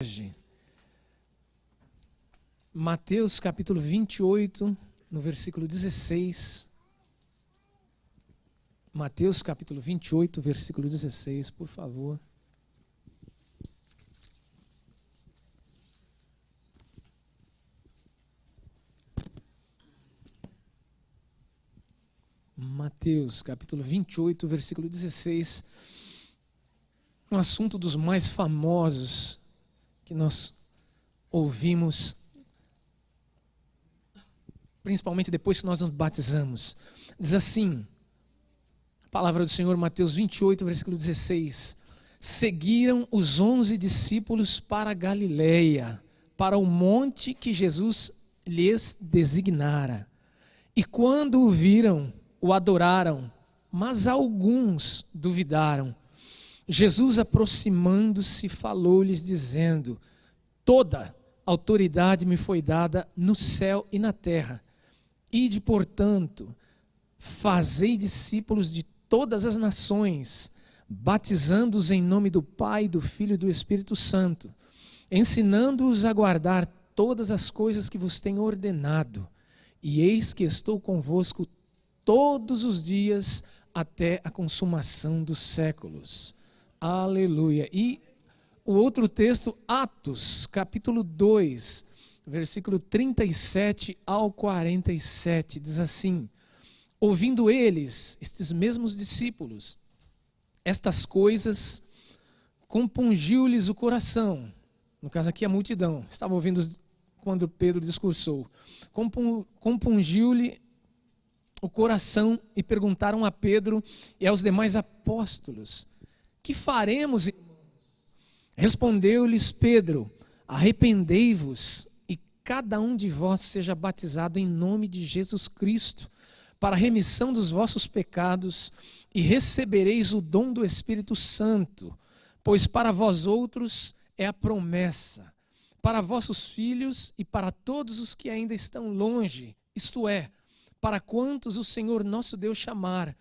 Hoje, Mateus capítulo 28, no versículo 16. Mateus capítulo 28, versículo 16, por favor. Mateus capítulo 28, versículo 16. Um assunto dos mais famosos que nós ouvimos, principalmente depois que nós nos batizamos. Diz assim, a palavra do Senhor, Mateus 28, versículo 16. Seguiram os 11 discípulos para a Galileia, para o monte que Jesus lhes designara. E quando o viram, o adoraram, mas alguns duvidaram. Jesus, aproximando-se, falou-lhes, dizendo: toda autoridade me foi dada no céu e na terra. Ide, portanto, fazei discípulos de todas as nações, batizando-os em nome do Pai, do Filho e do Espírito Santo, ensinando-os a guardar todas as coisas que vos tenho ordenado. E eis que estou convosco todos os dias até a consumação dos séculos. Aleluia. E o outro texto, Atos, capítulo 2, versículo 37 ao 47, diz assim: ouvindo eles, estes mesmos discípulos, estas coisas, compungiu-lhes o coração. No caso aqui a multidão, estava ouvindo quando Pedro discursou. Compungiu-lhe o coração e perguntaram a Pedro e aos demais apóstolos: que faremos? Respondeu-lhes Pedro: arrependei-vos e cada um de vós seja batizado em nome de Jesus Cristo para a remissão dos vossos pecados e recebereis o dom do Espírito Santo, pois para vós outros é a promessa, para vossos filhos e para todos os que ainda estão longe, isto é, para quantos o Senhor nosso Deus chamar.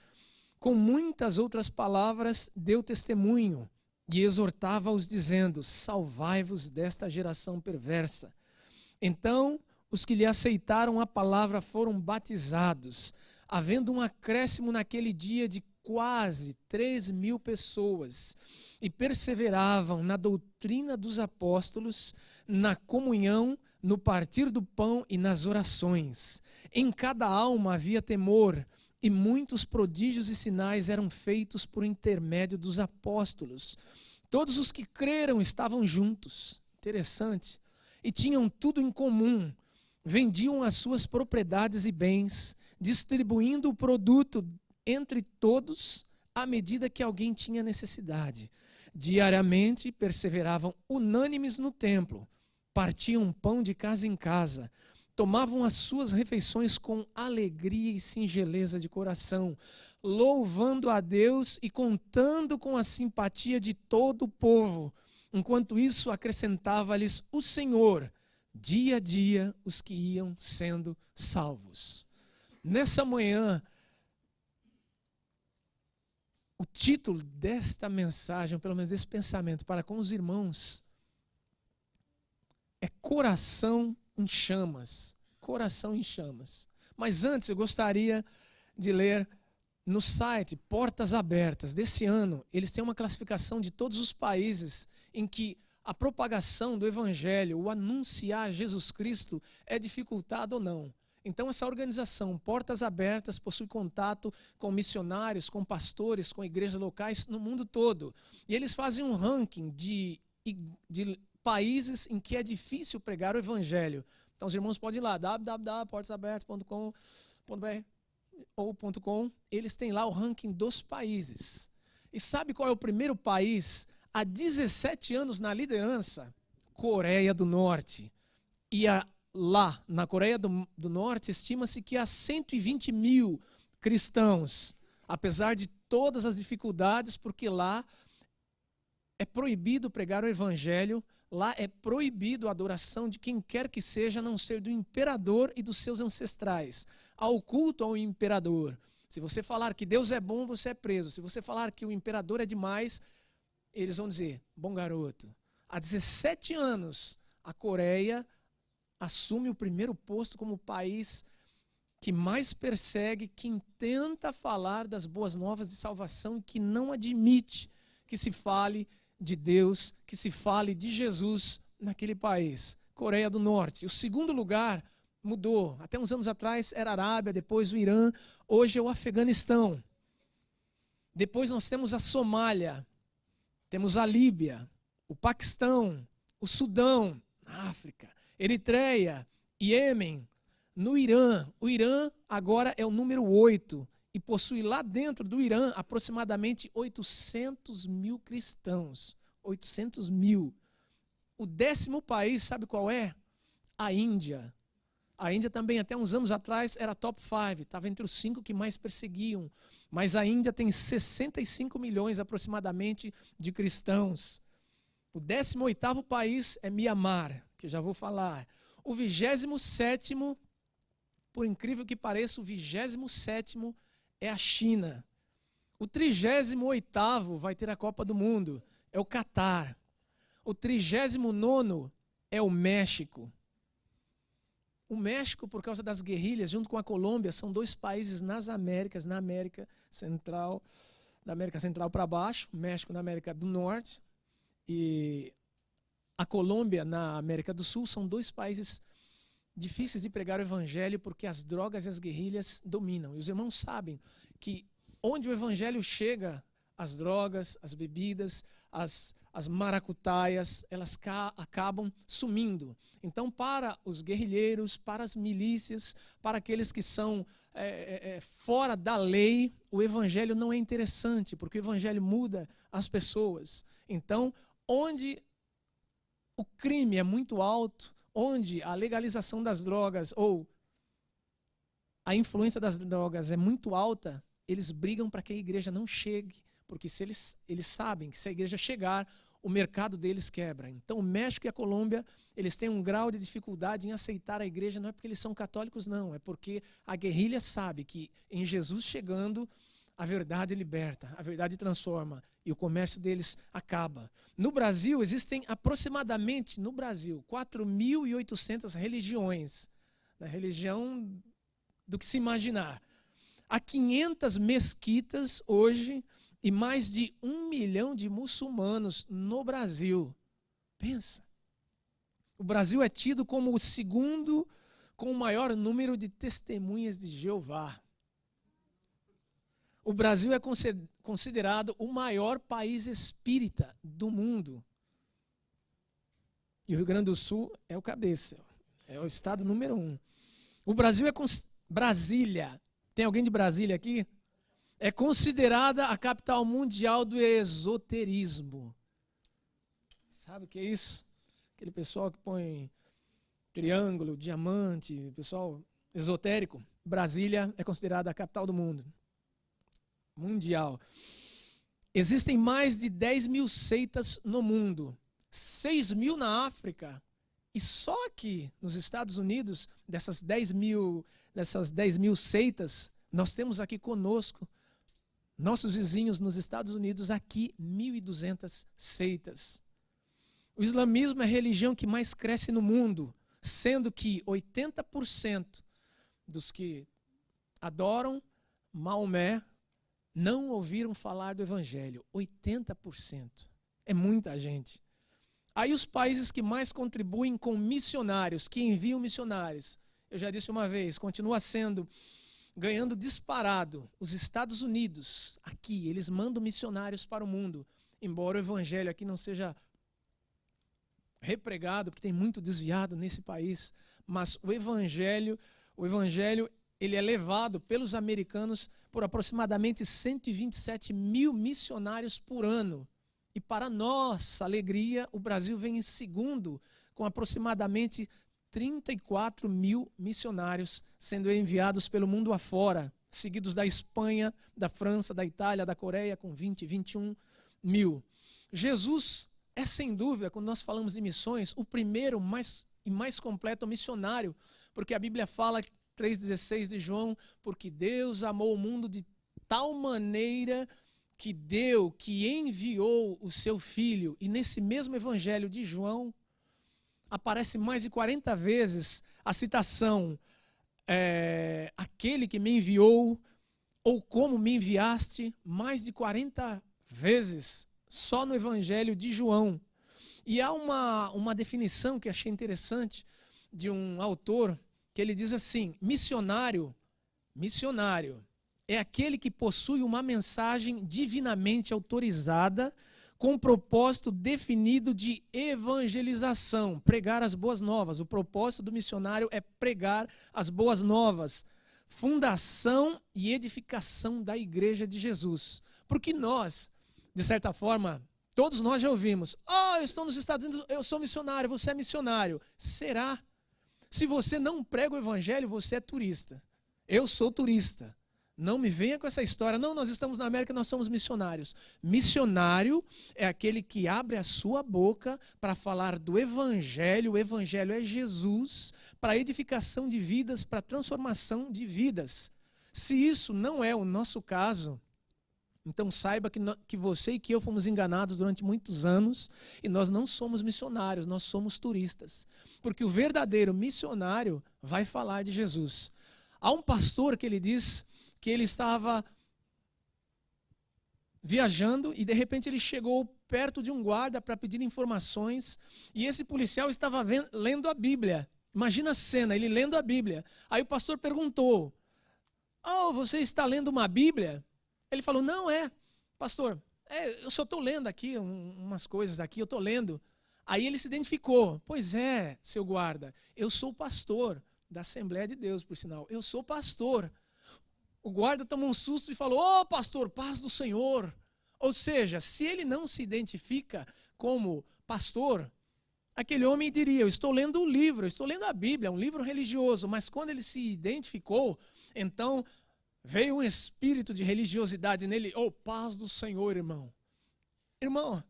Com muitas outras palavras deu testemunho e exortava-os dizendo: salvai-vos desta geração perversa. Então os que lhe aceitaram a palavra foram batizados, havendo um acréscimo naquele dia de quase 3.000 pessoas, e perseveravam na doutrina dos apóstolos, na comunhão, no partir do pão e nas orações. Em cada alma havia temor, e muitos prodígios e sinais eram feitos por intermédio dos apóstolos. Todos os que creram estavam juntos, interessante, e tinham tudo em comum. Vendiam as suas propriedades e bens, distribuindo o produto entre todos à medida que alguém tinha necessidade. Diariamente perseveravam unânimes no templo, partiam pão de casa em casa, tomavam as suas refeições com alegria e singeleza de coração, louvando a Deus e contando com a simpatia de todo o povo. Enquanto isso, acrescentava-lhes o Senhor, dia a dia, os que iam sendo salvos. Nessa manhã, o título desta mensagem, ou pelo menos desse pensamento para com os irmãos, é Coração em Chamas. Coração em Chamas. Mas antes eu gostaria de ler no site Portas Abertas desse ano. Eles têm uma classificação de todos os países em que a propagação do Evangelho, o anunciar Jesus Cristo é dificultado ou não. Então essa organização, Portas Abertas, possui contato com missionários, com pastores, com igrejas locais no mundo todo. E eles fazem um ranking de países em que é difícil pregar o Evangelho. Então os irmãos podem ir lá, www.portasabertas.com.br ou .com, eles têm lá o ranking dos países. E sabe qual é o primeiro país há 17 anos na liderança? Coreia do Norte. E lá, na Coreia do Norte, estima-se que há 120 mil cristãos, apesar de todas as dificuldades, porque lá é proibido pregar o Evangelho. Lá é proibido a adoração de quem quer que seja, a não ser do imperador e dos seus ancestrais. Há o culto ao imperador. Se você falar que Deus é bom, você é preso. Se você falar que o imperador é demais, eles vão dizer: bom garoto. há 17 anos, a Coreia assume o primeiro posto como o país que mais persegue quem tenta falar das boas novas de salvação e que não admite que se fale de Deus, que se fale de Jesus naquele país, Coreia do Norte. O segundo lugar mudou. Até uns anos atrás era a Arábia, depois o Irã, hoje é o Afeganistão. Depois nós temos a Somália, temos a Líbia, o Paquistão, o Sudão, África, Eritreia, Iêmen, no Irã. O Irã agora é o número 8 e possui lá dentro do Irã aproximadamente 800 mil cristãos. 800 mil. O 10º país, sabe qual é? A Índia. A Índia também, até uns anos atrás, era top 5, estava entre os 5 que mais perseguiam. Mas a Índia tem 65 milhões aproximadamente de cristãos. O 18º país é Mianmar, que eu já vou falar. O 27º, por incrível que pareça, o 27º é a China. O 38º vai ter a Copa do Mundo, é o Catar. O 39º é o México. O México, por causa das guerrilhas, junto com a Colômbia, são 2 países nas Américas, na América Central, da América Central para baixo, México na América do Norte e a Colômbia na América do Sul, são 2 países difíceis de pregar o evangelho porque as drogas e as guerrilhas dominam. E os irmãos sabem que onde o evangelho chega, as drogas, as bebidas, as maracutaias, elas acabam sumindo. Então, para os guerrilheiros, para as milícias, para aqueles que são fora da lei, o evangelho não é interessante, porque o evangelho muda as pessoas. Então, onde o crime é muito alto, onde a legalização das drogas ou a influência das drogas é muito alta, eles brigam para que a igreja não chegue, porque se eles sabem que se a igreja chegar, o mercado deles quebra. Então o México e a Colômbia, eles têm um grau de dificuldade em aceitar a igreja, não é porque eles são católicos, não, é porque a guerrilha sabe que em Jesus chegando, a verdade liberta, a verdade transforma e o comércio deles acaba. No Brasil, existem aproximadamente, 4.800 religiões, na religião do que se imaginar. Há 500 mesquitas hoje e mais de 1 milhão de muçulmanos no Brasil. Pensa. O Brasil é tido como o segundo com o maior número de testemunhas de Jeová. O Brasil é considerado o maior país espírita do mundo. E o Rio Grande do Sul é o cabeça, é o estado número 1. O Brasil é Brasília. Tem alguém de Brasília aqui? É considerada a capital mundial do esoterismo. Sabe o que é isso? Aquele pessoal que põe triângulo, diamante, pessoal esotérico. Brasília é considerada a capital do mundo. Mundial. Existem mais de 10 mil seitas no mundo. 6 mil na África. E só aqui, nos Estados Unidos, dessas 10 mil seitas, nós temos aqui conosco, nossos vizinhos nos Estados Unidos, aqui 1.200 seitas. O islamismo é a religião que mais cresce no mundo, sendo que 80% dos que adoram Maomé não ouviram falar do evangelho. 80%. É muita gente. Aí os países que mais contribuem com missionários, que enviam missionários, eu já disse uma vez, continua ganhando disparado. Os Estados Unidos, aqui, eles mandam missionários para o mundo, embora o evangelho aqui não seja repregado, porque tem muito desviado nesse país, mas o evangelho ele é levado pelos americanos por aproximadamente 127 mil missionários por ano. E para nossa alegria, o Brasil vem em segundo, com aproximadamente 34 mil missionários sendo enviados pelo mundo afora, seguidos da Espanha, da França, da Itália, da Coreia, com 21 mil. Jesus é, sem dúvida, quando nós falamos de missões, o primeiro e mais completo missionário, porque a Bíblia fala, 3,16 de João, porque Deus amou o mundo de tal maneira que enviou o seu Filho. E nesse mesmo evangelho de João, aparece mais de 40 vezes a citação, aquele que me enviou, ou como me enviaste, mais de 40 vezes, só no evangelho de João. E há uma definição que achei interessante de um autor, que ele diz assim: missionário é aquele que possui uma mensagem divinamente autorizada com um propósito definido de evangelização, pregar as boas novas. O propósito do missionário é pregar as boas novas, fundação e edificação da igreja de Jesus. Porque nós, de certa forma, todos nós já ouvimos: eu estou nos Estados Unidos, eu sou missionário, você é missionário. Será? Se você não prega o evangelho, você é turista. Eu sou turista. Não me venha com essa história: não, nós estamos na América, nós somos missionários. Missionário é aquele que abre a sua boca para falar do evangelho. O evangelho é Jesus, para edificação de vidas, para transformação de vidas. Se isso não é o nosso caso, então saiba que você e que eu fomos enganados durante muitos anos, e nós não somos missionários, nós somos turistas. Porque o verdadeiro missionário vai falar de Jesus. Há um pastor que ele diz que ele estava viajando e de repente ele chegou perto de um guarda para pedir informações, e esse policial estava lendo a Bíblia. Imagina a cena, ele lendo a Bíblia. Aí o pastor perguntou: você está lendo uma Bíblia? Ele falou: não, pastor, eu só estou lendo aqui umas coisas aqui, eu estou lendo. Aí ele se identificou: pois é, seu guarda, eu sou pastor da Assembleia de Deus, por sinal, eu sou pastor. O guarda tomou um susto e falou: pastor, paz do Senhor. Ou seja, se ele não se identifica como pastor, aquele homem diria: eu estou lendo um livro, eu estou lendo a Bíblia, um livro religioso. Mas quando ele se identificou, então veio um espírito de religiosidade nele. Paz do Senhor, irmão. Irmão,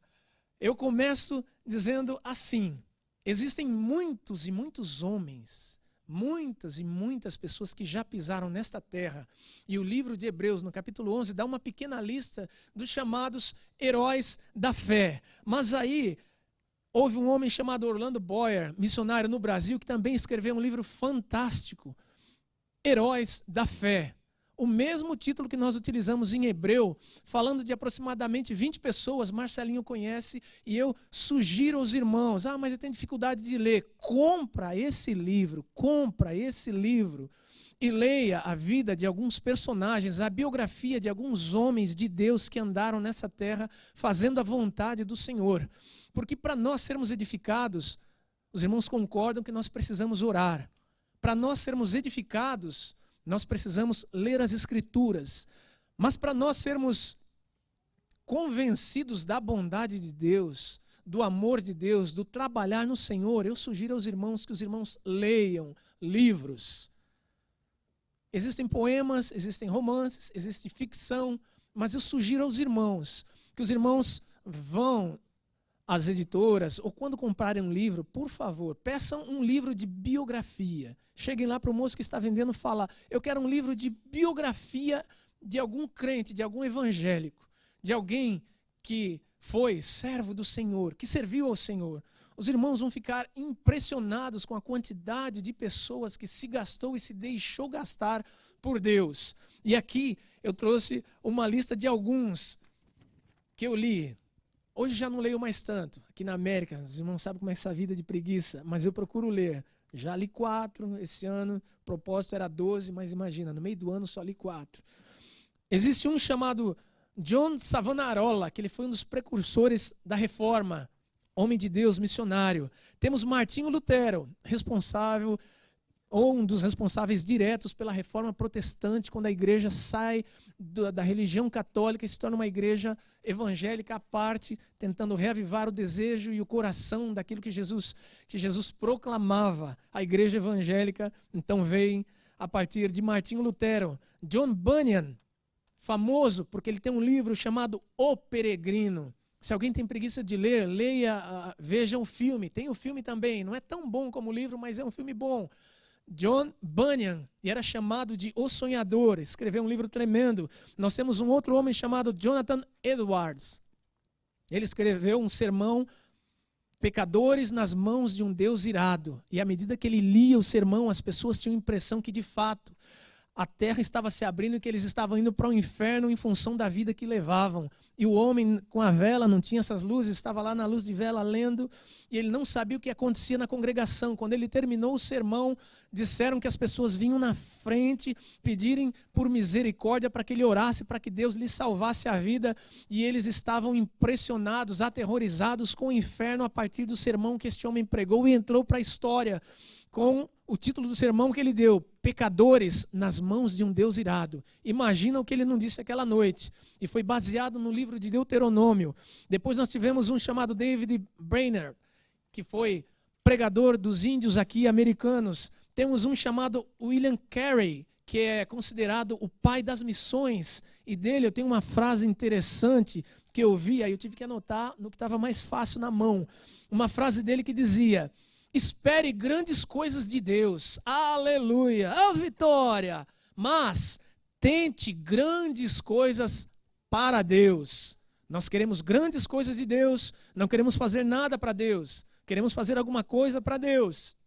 eu começo dizendo assim: existem muitos e muitos homens, muitas e muitas pessoas que já pisaram nesta terra. E o livro de Hebreus, no capítulo 11, dá uma pequena lista dos chamados heróis da fé. Mas aí houve um homem chamado Orlando Boyer, missionário no Brasil, que também escreveu um livro fantástico, Heróis da Fé. O mesmo título que nós utilizamos em Hebreu, falando de aproximadamente 20 pessoas, Marcelinho conhece, e eu sugiro aos irmãos: mas eu tenho dificuldade de ler. Compra esse livro e leia a vida de alguns personagens, a biografia de alguns homens de Deus que andaram nessa terra fazendo a vontade do Senhor. Porque para nós sermos edificados, os irmãos concordam que nós precisamos orar. Para nós sermos edificados, nós precisamos ler as Escrituras. Mas para nós sermos convencidos da bondade de Deus, do amor de Deus, do trabalhar no Senhor, eu sugiro aos irmãos que os irmãos leiam livros. Existem poemas, existem romances, existe ficção, mas eu sugiro aos irmãos que os irmãos vão às editoras, ou quando comprarem um livro, por favor, peçam um livro de biografia. Cheguem lá para o moço que está vendendo e falar: eu quero um livro de biografia de algum crente, de algum evangélico, de alguém que foi servo do Senhor, que serviu ao Senhor. Os irmãos vão ficar impressionados com a quantidade de pessoas que se gastou e se deixou gastar por Deus. E aqui eu trouxe uma lista de alguns que eu li. Hoje já não leio mais tanto. Aqui na América, os irmãos sabem como é essa vida de preguiça, mas eu procuro ler. Já li 4 esse ano, o propósito era 12, mas imagina, no meio do ano só li 4. Existe um chamado John Savonarola, que ele foi um dos precursores da Reforma, homem de Deus, missionário. Temos Martinho Lutero, responsável, ou um dos responsáveis diretos pela Reforma Protestante, quando a igreja sai da religião católica e se torna uma igreja evangélica à parte, tentando reavivar o desejo e o coração daquilo que Jesus proclamava. A igreja evangélica, então, veio a partir de Martinho Lutero. John Bunyan, famoso porque ele tem um livro chamado O Peregrino. Se alguém tem preguiça de ler, leia, veja um filme. Tem um filme também, não é tão bom como o livro, mas é um filme bom. John Bunyan, e era chamado de O Sonhador, escreveu um livro tremendo. Nós temos um outro homem chamado Jonathan Edwards. Ele escreveu um sermão, Pecadores nas mãos de um Deus irado. E à medida que ele lia o sermão, as pessoas tinham a impressão que, de fato, a terra estava se abrindo e que eles estavam indo para o inferno em função da vida que levavam. E o homem com a vela, não tinha essas luzes, estava lá na luz de vela lendo, e ele não sabia o que acontecia na congregação. Quando ele terminou o sermão, disseram que as pessoas vinham na frente pedirem por misericórdia para que ele orasse, para que Deus lhe salvasse a vida, e eles estavam impressionados, aterrorizados com o inferno a partir do sermão que este homem pregou, e entrou para a história com o título do sermão que ele deu: Pecadores nas mãos de um Deus irado. Imagina o que ele não disse aquela noite. E foi baseado no livro de Deuteronômio. Depois nós tivemos um chamado David Brainerd, que foi pregador dos índios aqui americanos. Temos um chamado William Carey, que é considerado o pai das missões. E dele eu tenho uma frase interessante que eu vi, aí eu tive que anotar no que estava mais fácil na mão. Uma frase dele que dizia: espere grandes coisas de Deus, aleluia, a vitória, mas tente grandes coisas para Deus. Nós queremos grandes coisas de Deus, não queremos fazer nada para Deus, queremos fazer alguma coisa para Deus.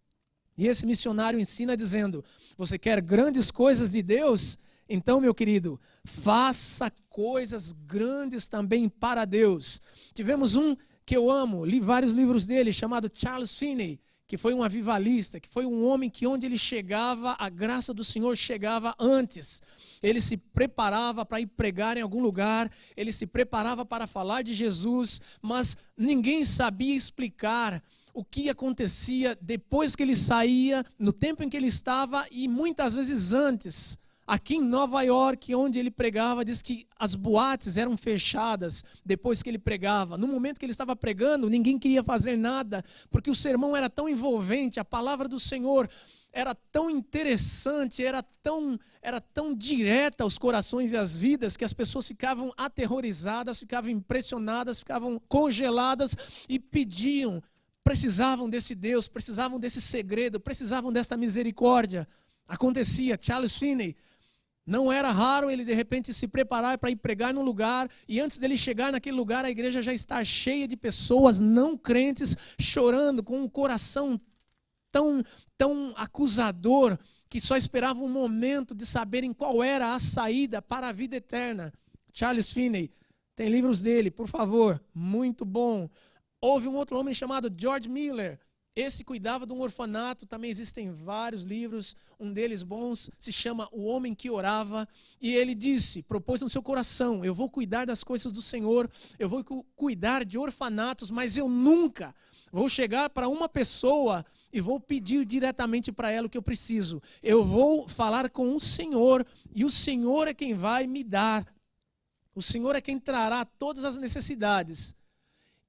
E esse missionário ensina dizendo: você quer grandes coisas de Deus? Então, meu querido, faça coisas grandes também para Deus. Tivemos um que eu amo, li vários livros dele, chamado Charles Finney, que foi um avivalista, que foi um homem que onde ele chegava, a graça do Senhor chegava antes. Ele se preparava para ir pregar em algum lugar, ele se preparava para falar de Jesus, mas ninguém sabia explicar o que acontecia depois que ele saía, no tempo em que ele estava e muitas vezes antes. Aqui em Nova York, onde ele pregava, diz que as boates eram fechadas depois que ele pregava. No momento que ele estava pregando, ninguém queria fazer nada, porque o sermão era tão envolvente, a palavra do Senhor era tão interessante, era tão direta aos corações e às vidas, que as pessoas ficavam aterrorizadas, ficavam impressionadas, ficavam congeladas e pediam, precisavam desse Deus, precisavam desse segredo, precisavam dessa misericórdia. Acontecia, Charles Finney, não era raro ele de repente se preparar para ir pregar num lugar, e antes dele chegar naquele lugar, a igreja já está cheia de pessoas não crentes, chorando com um coração tão acusador, que só esperavam um momento de saberem qual era a saída para a vida eterna. Charles Finney, tem livros dele, por favor, muito bom. Houve um outro homem chamado George Miller. Esse cuidava de um orfanato, também existem vários livros, um deles bons se chama O Homem que Orava, e ele disse, propôs no seu coração: eu vou cuidar das coisas do Senhor, eu vou cuidar de orfanatos, mas eu nunca vou chegar para uma pessoa e vou pedir diretamente para ela o que eu preciso. Eu vou falar com o Senhor, e o Senhor é quem vai me dar, o Senhor é quem trará todas as necessidades.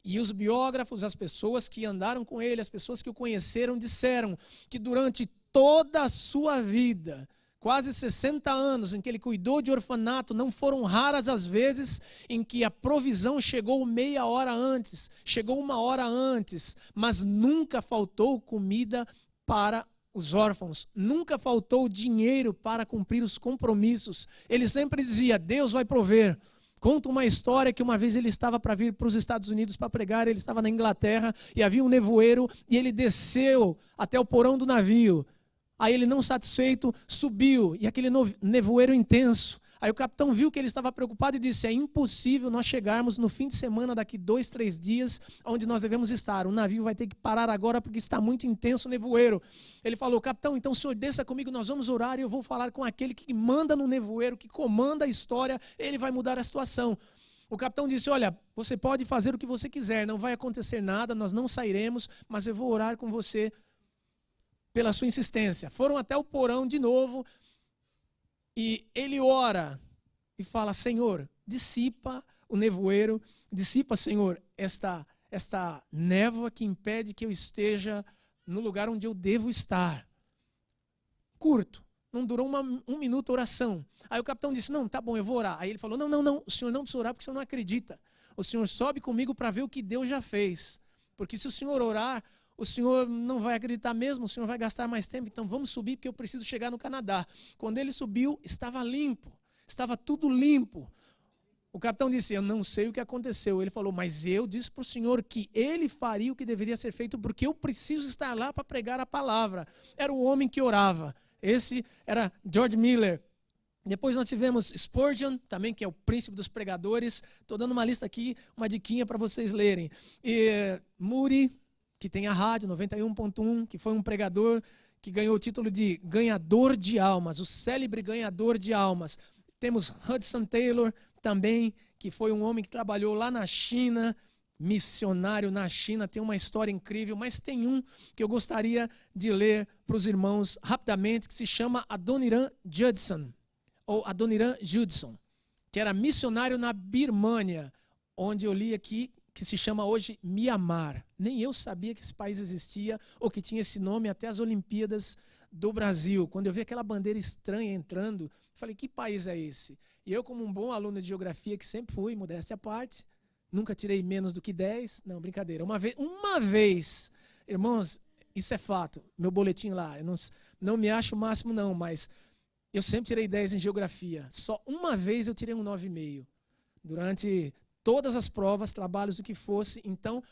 E os biógrafos, as pessoas que andaram com ele, as pessoas que o conheceram, disseram que durante toda a sua vida, quase 60 anos em que ele cuidou de orfanato, não foram raras as vezes em que a provisão chegou meia hora antes, chegou uma hora antes, mas nunca faltou comida para os órfãos, nunca faltou dinheiro para cumprir os compromissos. Ele sempre dizia: Deus vai prover. Conta uma história que uma vez ele estava para vir para os Estados Unidos para pregar, ele estava na Inglaterra e havia um nevoeiro e ele desceu até o porão do navio. Aí ele, não satisfeito, subiu, e aquele nevoeiro intenso. Aí o capitão viu que ele estava preocupado e disse: é impossível nós chegarmos no fim de semana, daqui 2, 3 dias, onde nós devemos estar. O navio vai ter que parar agora porque está muito intenso o nevoeiro. Ele falou: capitão, então o senhor desça comigo, nós vamos orar e eu vou falar com aquele que manda no nevoeiro, que comanda a história, ele vai mudar a situação. O capitão disse: olha, você pode fazer o que você quiser, não vai acontecer nada, nós não sairemos, mas eu vou orar com você pela sua insistência. Foram até o porão de novo, e ele ora e fala: Senhor, dissipa o nevoeiro, dissipa, Senhor, esta névoa que impede que eu esteja no lugar onde eu devo estar. Curto, não durou um minuto a oração. Aí o capitão disse: não, tá bom, eu vou orar. Aí ele falou: não, o senhor não precisa orar porque o senhor não acredita. O senhor sobe comigo para ver o que Deus já fez. Porque se o senhor orar, o senhor não vai acreditar mesmo, o senhor vai gastar mais tempo, então vamos subir porque eu preciso chegar no Canadá. Quando ele subiu, estava limpo, estava tudo limpo. O capitão disse, eu não sei o que aconteceu. Ele falou, mas eu disse para o senhor que ele faria o que deveria ser feito, porque eu preciso estar lá para pregar a palavra. Era o homem que orava. Esse era George Miller. Depois nós tivemos Spurgeon, também, que é o príncipe dos pregadores. Estou dando uma lista aqui, uma diquinha para vocês lerem. E Moody, que tem a rádio 91.1, que foi um pregador que ganhou o título de ganhador de almas, o célebre ganhador de almas. Temos Hudson Taylor também, que foi um homem que trabalhou lá na China, missionário na China, tem uma história incrível, mas tem um que eu gostaria de ler para os irmãos rapidamente, que se chama Adoniram Judson, ou Adoniram Judson, que era missionário na Birmânia, onde eu li aqui, que se chama hoje Mianmar. Nem eu sabia que esse país existia, ou que tinha esse nome até as Olimpíadas do Brasil. Quando eu vi aquela bandeira estranha entrando, falei, que país é esse? E eu, como um bom aluno de geografia, que sempre fui, modéstia à parte, nunca tirei menos do que 10. Não, brincadeira. Uma vez, irmãos, isso é fato, meu boletim lá, eu não me acho o máximo não, mas eu sempre tirei 10 em geografia. Só uma vez eu tirei um 9,5. Durante todas as provas, trabalhos, o que fosse. Então,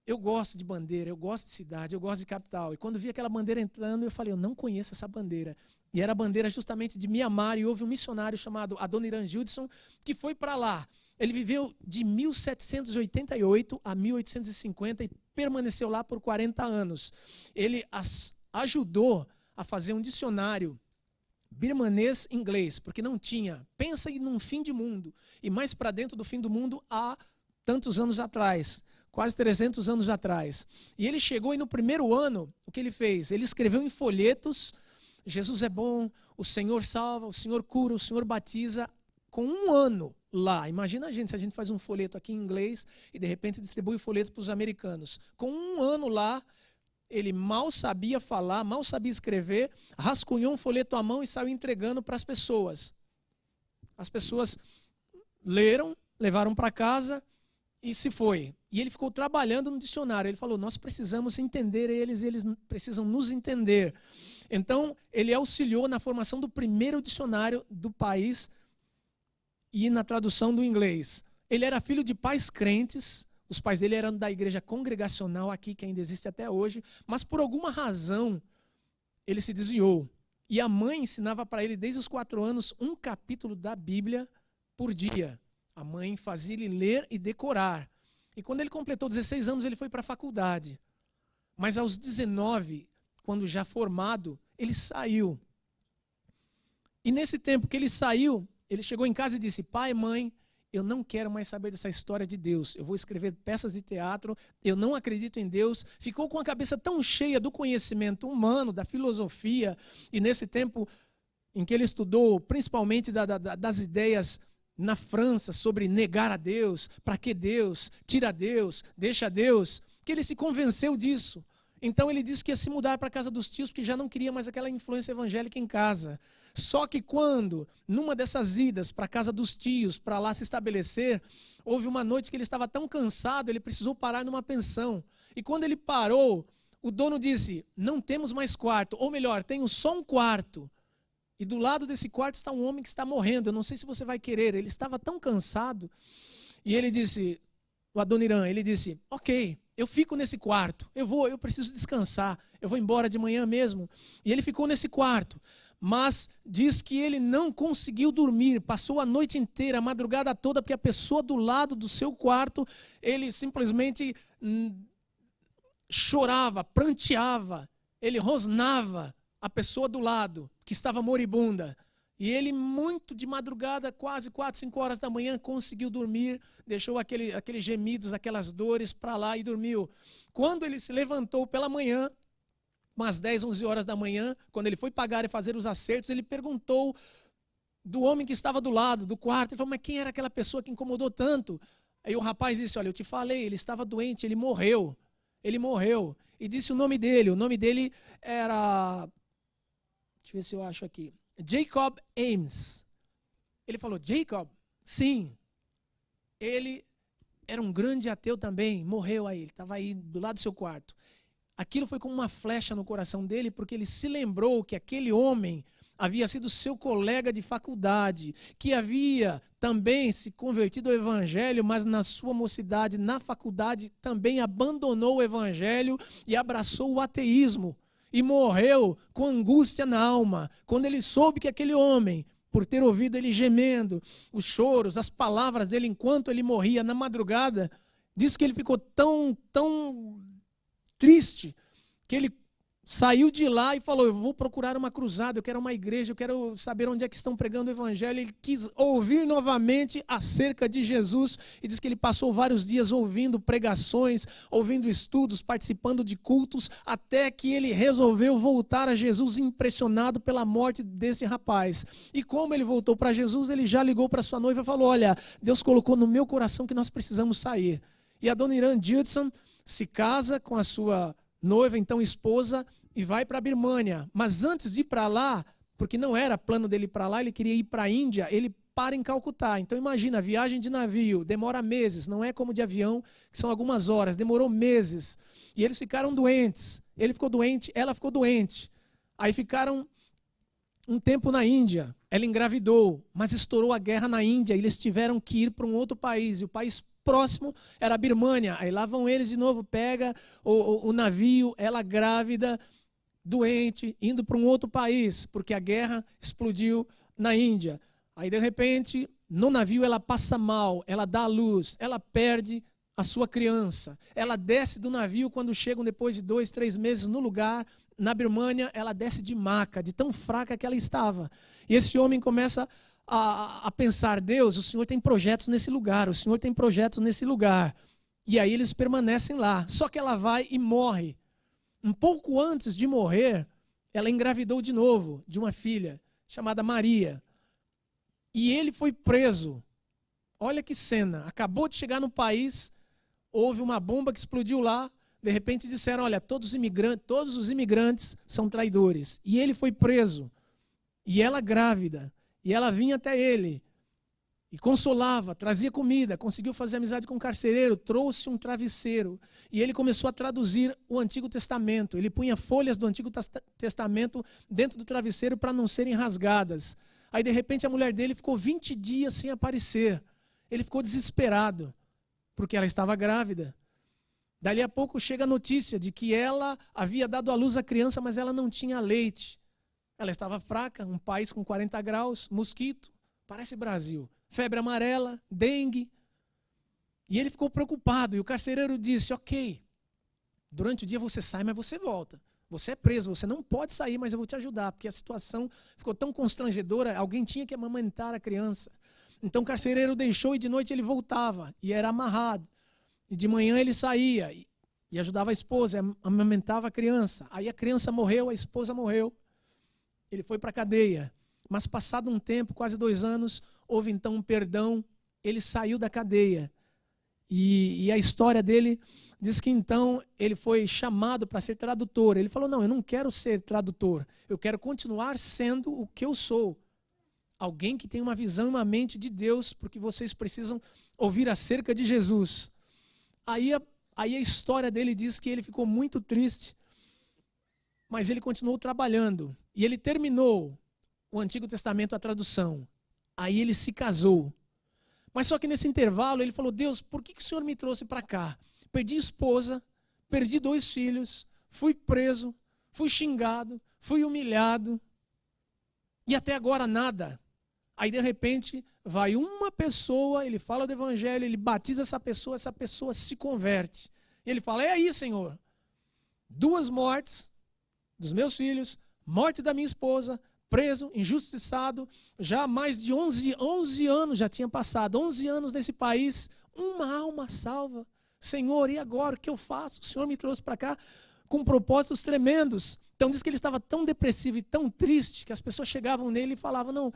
eu gosto de bandeira, eu gosto de cidade, eu gosto de capital. E quando vi aquela bandeira entrando, eu falei, eu não conheço essa bandeira. E era a bandeira justamente de Mianmar, e houve um missionário chamado Adoniram Judson, que foi para lá. Ele viveu de 1788 a 1850 e permaneceu lá por 40 anos. Ele ajudou a fazer um dicionário birmanês-inglês, porque não tinha. Pensa em um fim de mundo. E mais para dentro do fim do mundo há tantos anos atrás, quase 300 anos atrás. E ele chegou e no primeiro ano, o que ele fez? Ele escreveu em folhetos, Jesus é bom, o Senhor salva, o Senhor cura, o Senhor batiza, com um ano lá. Imagina a gente, se a gente faz um folheto aqui em inglês e de repente distribui o folheto para os americanos. Com um ano lá, ele mal sabia falar, mal sabia escrever, rascunhou um folheto à mão e saiu entregando para as pessoas. As pessoas leram, levaram para casa e se foi. E ele ficou trabalhando no dicionário. Ele falou, nós precisamos entender eles, eles precisam nos entender. Então, ele auxiliou na formação do primeiro dicionário do país e na tradução do inglês. Ele era filho de pais crentes. Os pais dele eram da igreja congregacional aqui, que ainda existe até hoje, mas por alguma razão ele se desviou. E a mãe ensinava para ele, desde os 4 anos, um capítulo da Bíblia por dia. A mãe fazia ele ler e decorar. E quando ele completou 16 anos, ele foi para a faculdade. Mas aos 19, quando já formado, ele saiu. E nesse tempo que ele saiu, ele chegou em casa e disse, pai, mãe, eu não quero mais saber dessa história de Deus. Eu vou escrever peças de teatro, eu não acredito em Deus. Ficou com a cabeça tão cheia do conhecimento humano, da filosofia, e nesse tempo em que ele estudou, principalmente das ideias na França sobre negar a Deus, para que Deus, tira Deus, deixa Deus, que ele se convenceu disso. Então ele disse que ia se mudar para a casa dos tios, porque já não queria mais aquela influência evangélica em casa. Só que quando, numa dessas idas para a casa dos tios, para lá se estabelecer, houve uma noite que ele estava tão cansado, ele precisou parar numa pensão. E quando ele parou, o dono disse, não temos mais quarto, ou melhor, tenho só um quarto. E do lado desse quarto está um homem que está morrendo, eu não sei se você vai querer. Ele estava tão cansado. E ele disse, o Adoniram, ele disse, ok, eu fico nesse quarto, eu preciso descansar, eu vou embora de manhã mesmo. E ele ficou nesse quarto, mas diz que ele não conseguiu dormir, passou a noite inteira, a madrugada toda, porque a pessoa do lado do seu quarto, ele simplesmente chorava, pranteava, ele rosnava a pessoa do lado, que estava moribunda. E ele, muito de madrugada, quase 4, 5 horas da manhã, conseguiu dormir, deixou aqueles gemidos, aquelas dores para lá e dormiu. Quando ele se levantou pela manhã, umas 10, 11 horas da manhã, quando ele foi pagar e fazer os acertos, ele perguntou do homem que estava do lado, do quarto. Ele falou, mas quem era aquela pessoa que incomodou tanto? Aí o rapaz disse, olha, eu te falei, ele estava doente, ele morreu. Ele morreu. E disse o nome dele era... Deixa eu ver se eu acho aqui. Jacob Ames. Ele falou, Jacob? Sim. Ele era um grande ateu também, morreu aí, ele estava aí do lado do seu quarto. aquilo foi como uma flecha no coração dele, porque ele se lembrou que aquele homem havia sido seu colega de faculdade, que havia também se convertido ao evangelho, mas na sua mocidade, na faculdade, também abandonou o evangelho e abraçou o ateísmo e morreu com angústia na alma. Quando ele soube que aquele homem, por ter ouvido ele gemendo, os choros, as palavras dele enquanto ele morria na madrugada, diz que ele ficou tão triste que ele saiu de lá e falou: eu vou procurar uma cruzada, eu quero uma igreja, eu quero saber onde é que estão pregando o evangelho. Ele quis ouvir novamente acerca de Jesus e diz que ele passou vários dias ouvindo pregações, ouvindo estudos, participando de cultos, até que ele resolveu voltar a Jesus, impressionado pela morte desse rapaz. E como ele voltou para Jesus, ele já ligou para sua noiva e falou: olha, Deus colocou no meu coração que nós precisamos sair. E a dona Irã Judson se casa com a sua noiva, então esposa, e vai para a Birmânia. Mas antes de ir para lá, porque não era plano dele ir para lá, ele queria ir para a Índia, ele para em Calcutá. Então imagina, viagem de navio, demora meses, não é como de avião, que são algumas horas, demorou meses. E eles ficaram doentes, ele ficou doente, ela ficou doente. Aí ficaram um tempo na Índia, ela engravidou, mas estourou a guerra na Índia, e eles tiveram que ir para um outro país, e o país próximo era a Birmânia. Aí lá vão eles de novo, pega o navio, ela grávida, doente, indo para um outro país, porque a guerra explodiu na Índia. Aí de repente, no navio ela passa mal, ela dá à luz, ela perde a sua criança. Ela desce do navio quando chegam depois de 2, 3 meses no lugar, na Birmânia, ela desce de maca, de tão fraca que ela estava. E esse homem começa a pensar: Deus, o Senhor tem projetos nesse lugar, o Senhor tem projetos nesse lugar. E aí eles permanecem lá. Só que ela vai e morre. Um pouco antes de morrer, ela engravidou de novo de uma filha chamada Maria. E ele foi preso. Olha que cena. Acabou de chegar no país, houve uma bomba que explodiu lá. De repente disseram: olha, todos os imigrantes são traidores. E ele foi preso. E ela grávida. E ela vinha até ele e consolava, trazia comida, conseguiu fazer amizade com o carcereiro, trouxe um travesseiro. E ele começou a traduzir o Antigo Testamento. Ele punha folhas do Antigo Testamento dentro do travesseiro para não serem rasgadas. Aí, de repente, a mulher dele ficou 20 dias sem aparecer. Ele ficou desesperado, porque ela estava grávida. Dali a pouco chega a notícia de que ela havia dado à luz a criança, mas ela não tinha leite. Ela estava fraca, um país com 40 graus, mosquito, parece Brasil, febre amarela, dengue. E ele ficou preocupado, e o carcereiro disse: ok, durante o dia você sai, mas você volta. Você é preso, você não pode sair, mas eu vou te ajudar, porque a situação ficou tão constrangedora, alguém tinha que amamentar a criança. Então o carcereiro deixou e de noite ele voltava, e era amarrado. E de manhã ele saía e ajudava a esposa, amamentava a criança. Aí a criança morreu, a esposa morreu. Ele foi para a cadeia, mas passado um tempo, quase 2 anos, houve então um perdão, ele saiu da cadeia. E a história dele diz que então ele foi chamado para ser tradutor. Ele falou: não, eu não quero ser tradutor, eu quero continuar sendo o que eu sou. Alguém que tem uma visão e uma mente de Deus, porque vocês precisam ouvir acerca de Jesus. Aí a história dele diz que ele ficou muito triste, mas ele continuou trabalhando. E ele terminou o Antigo Testamento, a tradução. Aí ele se casou. Mas só que nesse intervalo ele falou: Deus, por que o Senhor me trouxe para cá? Perdi esposa, perdi 2 filhos, fui preso, fui xingado, fui humilhado. E até agora nada. Aí de repente vai uma pessoa, ele fala do evangelho, ele batiza essa pessoa se converte. E ele fala: é aí, Senhor, 2 mortes dos meus filhos, morte da minha esposa, preso, injustiçado, já mais de 11 anos já tinha passado, 11 anos nesse país, uma alma salva. Senhor, e agora o que eu faço? O Senhor me trouxe para cá com propósitos tremendos. Então diz que ele estava tão depressivo e tão triste que as pessoas chegavam nele e falavam: não,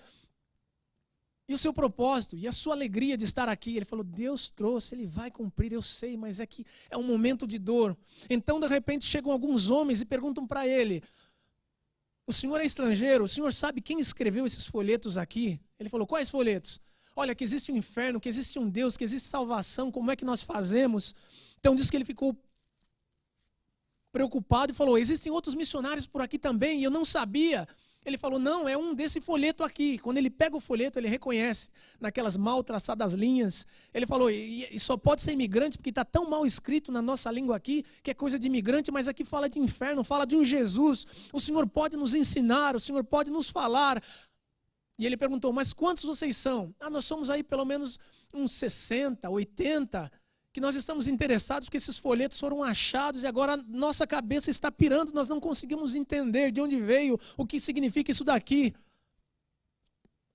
e o seu propósito, e a sua alegria de estar aqui? Ele falou: Deus trouxe, Ele vai cumprir, eu sei, mas é que é um momento de dor. Então de repente chegam alguns homens e perguntam para ele: o senhor é estrangeiro? O senhor sabe quem escreveu esses folhetos aqui? Ele falou: quais folhetos? Olha, que existe um inferno, que existe um Deus, que existe salvação, como é que nós fazemos? Então diz que ele ficou preocupado e falou: existem outros missionários por aqui também, e eu não sabia. Ele falou: não, é um desse folheto aqui. Quando ele pega o folheto, ele reconhece naquelas mal traçadas linhas. Ele falou: e só pode ser imigrante porque está tão mal escrito na nossa língua aqui, que é coisa de imigrante, mas aqui fala de inferno, fala de um Jesus. O Senhor pode nos ensinar, o Senhor pode nos falar. E ele perguntou: mas quantos vocês são? Nós somos aí pelo menos uns 60, 80, que nós estamos interessados porque esses folhetos foram achados e agora nossa cabeça está pirando, nós não conseguimos entender de onde veio, o que significa isso daqui.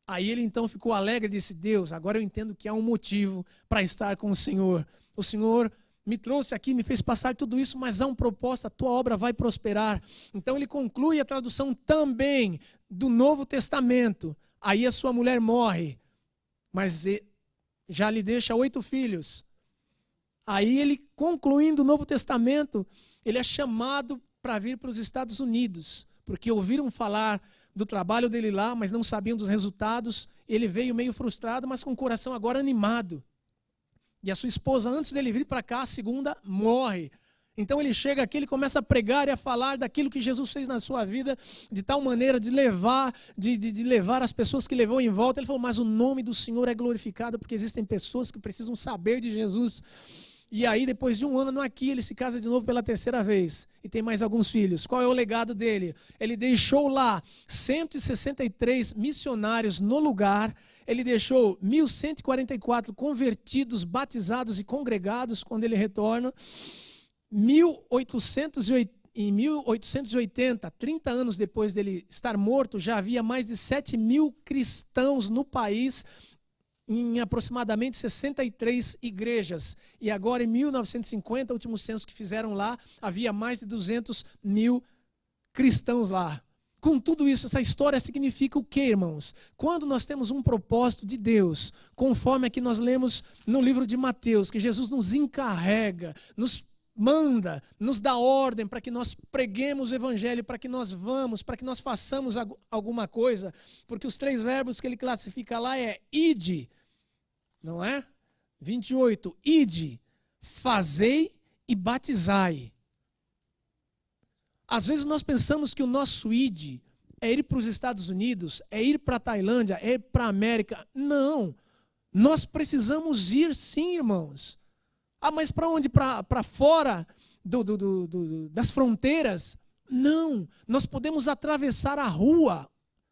Aí ele então ficou alegre e disse: Deus, agora eu entendo que há um motivo para estar com o Senhor. O Senhor me trouxe aqui, me fez passar tudo isso, mas há um propósito, a tua obra vai prosperar. Então ele conclui a tradução também do Novo Testamento. Aí a sua mulher morre, mas já lhe deixa 8 filhos. Aí ele, concluindo o Novo Testamento, ele é chamado para vir para os Estados Unidos, porque ouviram falar do trabalho dele lá, mas não sabiam dos resultados. Ele veio meio frustrado, mas com o coração agora animado. E a sua esposa, antes dele vir para cá, a segunda, morre. Então ele chega aqui, ele começa a pregar e a falar daquilo que Jesus fez na sua vida, de tal maneira de levar as pessoas que levou em volta. Ele falou: mas o nome do Senhor é glorificado, porque existem pessoas que precisam saber de Jesus. E aí, depois de um ano aqui, ele se casa de novo pela 3ª vez. E tem mais alguns filhos. Qual é o legado dele? Ele deixou lá 163 missionários no lugar. Ele deixou 1.144 convertidos, batizados e congregados quando ele retorna. Em 1880, 30 anos depois dele estar morto, já havia mais de 7.000 cristãos no país, em aproximadamente 63 igrejas. E agora, em 1950, o último censo que fizeram lá, havia mais de 200.000 cristãos lá. Com tudo isso, essa história significa o quê, irmãos? Quando nós temos um propósito de Deus, conforme aqui nós lemos no livro de Mateus, que Jesus nos encarrega, nos manda, nos dá ordem para que nós preguemos o evangelho, para que nós vamos, para que nós façamos alguma coisa, porque os 3 verbos que ele classifica lá é ide, não é? 28, ide, fazei e batizai. Às vezes nós pensamos que o nosso ide é ir para os Estados Unidos, é ir para a Tailândia, é ir para a América. Não, nós precisamos ir sim, irmãos. Mas para onde? Para fora das fronteiras? Não, nós podemos atravessar a rua.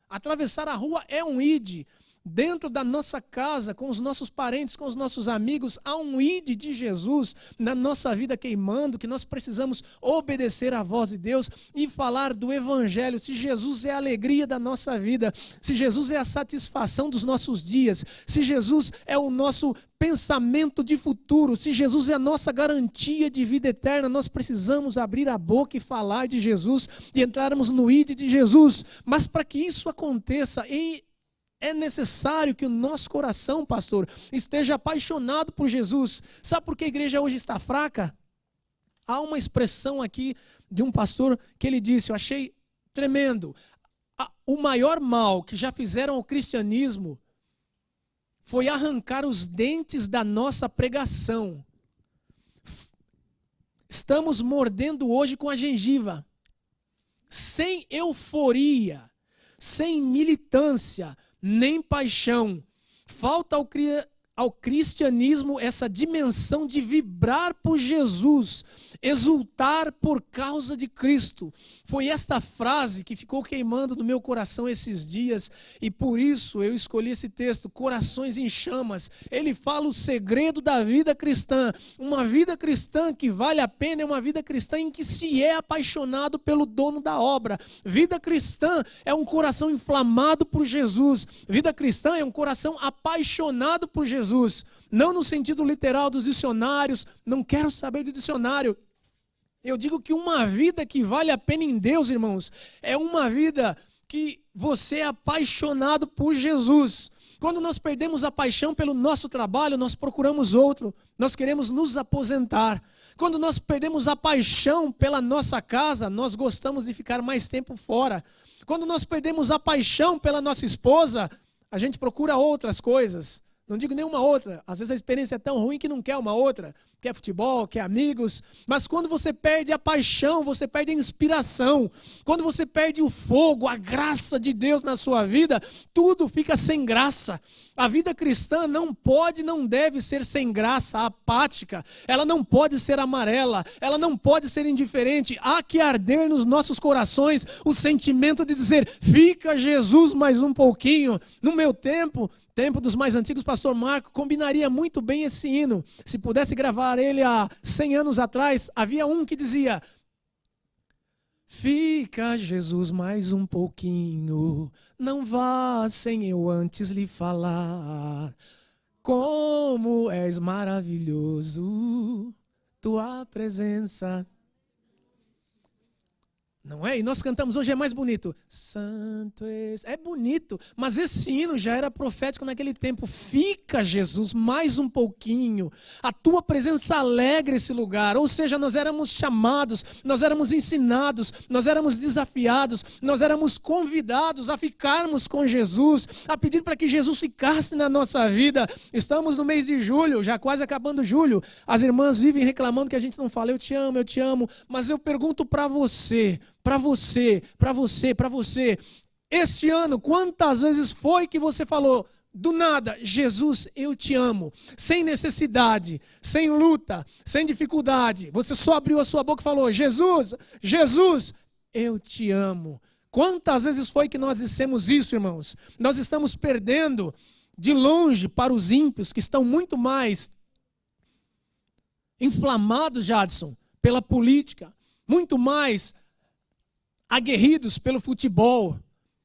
Atravessar a rua é um ide. Dentro da nossa casa, com os nossos parentes, com os nossos amigos, há um ide de Jesus na nossa vida queimando, que nós precisamos obedecer à voz de Deus e falar do evangelho. Se Jesus é a alegria da nossa vida, se Jesus é a satisfação dos nossos dias, se Jesus é o nosso pensamento de futuro, se Jesus é a nossa garantia de vida eterna, nós precisamos abrir a boca e falar de Jesus e entrarmos no ide de Jesus. Mas para que isso aconteça, é necessário que o nosso coração, pastor, esteja apaixonado por Jesus. Sabe por que a igreja hoje está fraca? Há uma expressão aqui de um pastor que ele disse, eu achei tremendo: o maior mal que já fizeram ao cristianismo foi arrancar os dentes da nossa pregação. Estamos mordendo hoje com a gengiva, sem euforia, sem militância, nem paixão. Falta ao cristianismo essa dimensão de vibrar por Jesus, exultar por causa de Cristo. Foi esta frase que ficou queimando no meu coração esses dias, e por isso eu escolhi esse texto, Corações em Chamas. Ele fala o segredo da vida cristã. Uma vida cristã que vale a pena é uma vida cristã em que se é apaixonado pelo dono da obra. Vida cristã é um coração inflamado por Jesus. Vida cristã é um coração apaixonado por Jesus. Não no sentido literal dos dicionários, não quero saber do dicionário. Eu digo que uma vida que vale a pena em Deus, irmãos, é uma vida que você é apaixonado por Jesus. Quando nós perdemos a paixão pelo nosso trabalho, nós procuramos outro, nós queremos nos aposentar. Quando nós perdemos a paixão pela nossa casa, nós gostamos de ficar mais tempo fora. Quando nós perdemos a paixão pela nossa esposa, a gente procura outras coisas. Não digo nenhuma outra. Às vezes a experiência é tão ruim que não quer uma outra. Quer futebol, quer amigos. Mas quando você perde a paixão, você perde a inspiração. Quando você perde o fogo, a graça de Deus na sua vida, tudo fica sem graça. A vida cristã não pode, não deve ser sem graça, apática. Ela não pode ser amarela. Ela não pode ser indiferente. Há que arder nos nossos corações o sentimento de dizer, fica Jesus mais um pouquinho. No meu tempo dos mais antigos, pastor Marco combinaria muito bem esse hino. Se pudesse gravar ele há 100 anos atrás, havia um que dizia, fica Jesus mais um pouquinho, não vá sem eu antes lhe falar, como és maravilhoso, tua presença. Não é? E nós cantamos hoje, é mais bonito. Santo é bonito, mas esse hino já era profético naquele tempo. Fica, Jesus, mais um pouquinho. A tua presença alegra esse lugar. Ou seja, nós éramos chamados, nós éramos ensinados, nós éramos desafiados, nós éramos convidados a ficarmos com Jesus, a pedir para que Jesus ficasse na nossa vida. Estamos no mês de julho, já quase acabando julho. As irmãs vivem reclamando que a gente não fala, eu te amo, mas eu pergunto para você, este ano, quantas vezes foi que você falou, do nada, Jesus, eu te amo, sem necessidade, sem luta, sem dificuldade, você só abriu a sua boca e falou, Jesus, eu te amo. Quantas vezes foi que nós dissemos isso, irmãos? Nós estamos perdendo de longe para os ímpios, que estão muito mais inflamados, Jadson, pela política, muito mais aguerridos pelo futebol,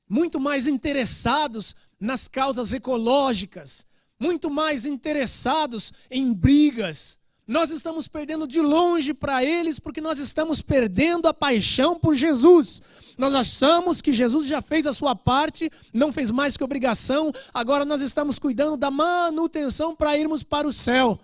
muito mais interessados nas causas ecológicas, muito mais interessados em brigas. Nós estamos perdendo de longe para eles porque nós estamos perdendo a paixão por Jesus. Nós achamos que Jesus já fez a sua parte, não fez mais que obrigação, agora nós estamos cuidando da manutenção para irmos para o céu.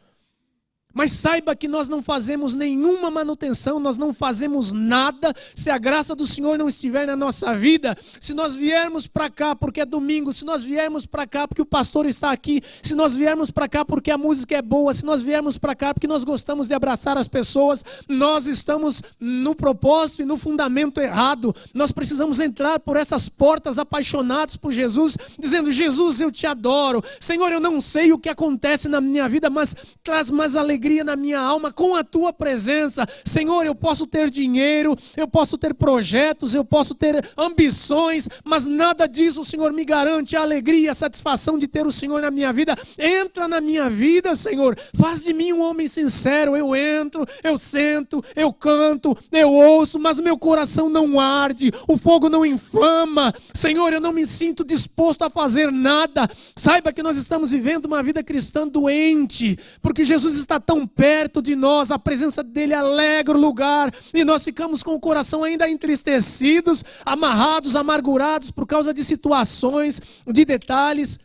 Mas saiba que nós não fazemos nenhuma manutenção, nós não fazemos nada se a graça do Senhor não estiver na nossa vida. Se nós viermos para cá porque é domingo, se nós viermos para cá porque o pastor está aqui, se nós viermos para cá porque a música é boa, se nós viermos para cá porque nós gostamos de abraçar as pessoas, nós estamos no propósito e no fundamento errado. Nós precisamos entrar por essas portas apaixonados por Jesus, dizendo, Jesus, eu te adoro. Senhor, eu não sei o que acontece na minha vida, mas traz mais alegria na minha alma com a tua presença. Senhor, eu posso ter dinheiro, eu posso ter projetos, eu posso ter ambições, mas nada disso, Senhor, me garante a alegria e a satisfação de ter o Senhor na minha vida. Entra na minha vida, Senhor, faz de mim um homem sincero. Eu entro, eu sento, eu canto, eu ouço, mas meu coração não arde, o fogo não inflama. Senhor, eu não me sinto disposto a fazer nada. Saiba que nós estamos vivendo uma vida cristã doente, porque Jesus está tão perto de nós, a presença dele alegra o lugar, e nós ficamos com o coração ainda entristecidos, amarrados, amargurados por causa de situações, de detalhes,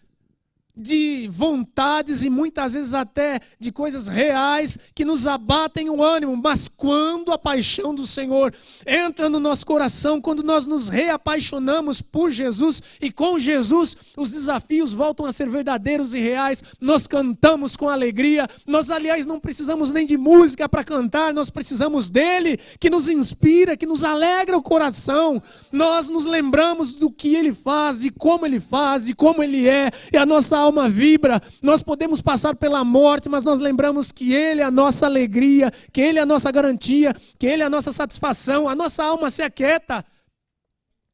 de vontades e muitas vezes até de coisas reais que nos abatem o ânimo. Mas quando a paixão do Senhor entra no nosso coração, quando nós nos reapaixonamos por Jesus e com Jesus, os desafios voltam a ser verdadeiros e reais. Nós cantamos com alegria. Nós, aliás, não precisamos nem de música para cantar, nós precisamos dele, que nos inspira, que nos alegra o coração. Nós nos lembramos do que ele faz, de como ele é, e a nossa alma vibra. Nós podemos passar pela morte, mas nós lembramos que ele é a nossa alegria, que ele é a nossa garantia, que ele é a nossa satisfação. A nossa alma se aquieta.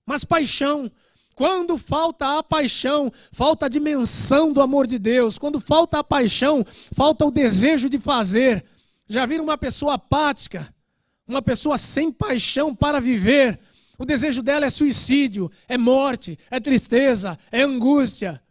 Mas paixão, quando falta a paixão, falta a dimensão do amor de Deus. Quando falta a paixão, falta o desejo de fazer. Já viram uma pessoa apática, uma pessoa sem paixão para viver? O desejo dela é suicídio, é morte, é tristeza, é angústia.